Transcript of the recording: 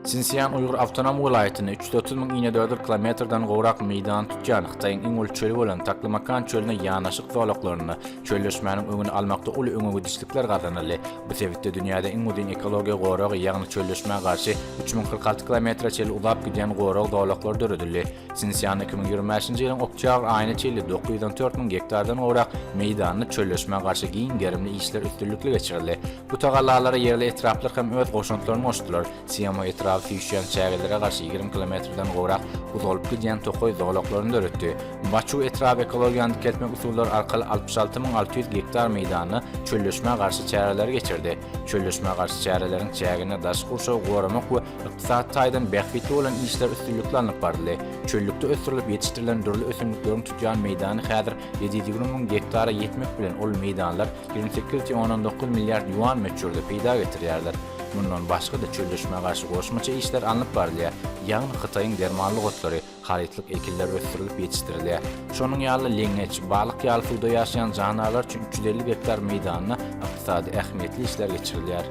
Sinsiyan Uyghur Avtonom Vilayatyny 330.000 kilometrden gowrak meýdan tutjan Xitayň iň ölçeli bolan Taklamakan çölüne ýanaşyk zowlaklaryny çölleşmäniň öňüni almakda uly öňe gidişlikler gazanýarly. Bu sebäpde dünýäde iň modern ekologiýa gowragy ýagny çölleşmäge garşy 3046 kilometre çeli uzap giden gowrak zowlaklar döredildi. Sinsiyan 2025-nji ýylyň oktyabr aýyna çeli 904.000 hektardan gowrak meýdanyny çölleşmäge garşy giň gerimli işler üstünlükli geçirildi. Bu tagallalara yerli etraplar hem öz goşantlaryny goşdular. Siyamo Füýşýän çägelere garşy 20 kilometrden gowrak uzolup giden tokoy zowlaklaryny döretdi. Maçu etrap ekologiýany ketmek usullary arkaly 66.600 hektar meýdanyny çölleşmäge garşy çäreler geçirdi. Çölleşmäge garşy çäreleriň çägine daş gurşaw goramak we ykdysat taýdan bähbetli bolan işler üstünlükli alınıp bardy. Çöllükde ösürilip ýetişdirilen dürli ösümlikleriň tutýan meýdany häzir 720.000 hektara ýetmek bilen ol meýdanlar 28,9 milyard yuan meçhurde peýda getirýärler. Bundan başga da çölleşmäge garşy goşmaça işler alınıp bardy. Ýagny Xitaýyň dermanlyk otlary, haritlyk ekiller ösürilip ýetişdirilýär. Şonuň ýaly leňeç, balyk ýaly suwda ýaşaýan janalar üçin 350 hektar meýdanyna ykdysady ähmiýetli işler geçirilýär.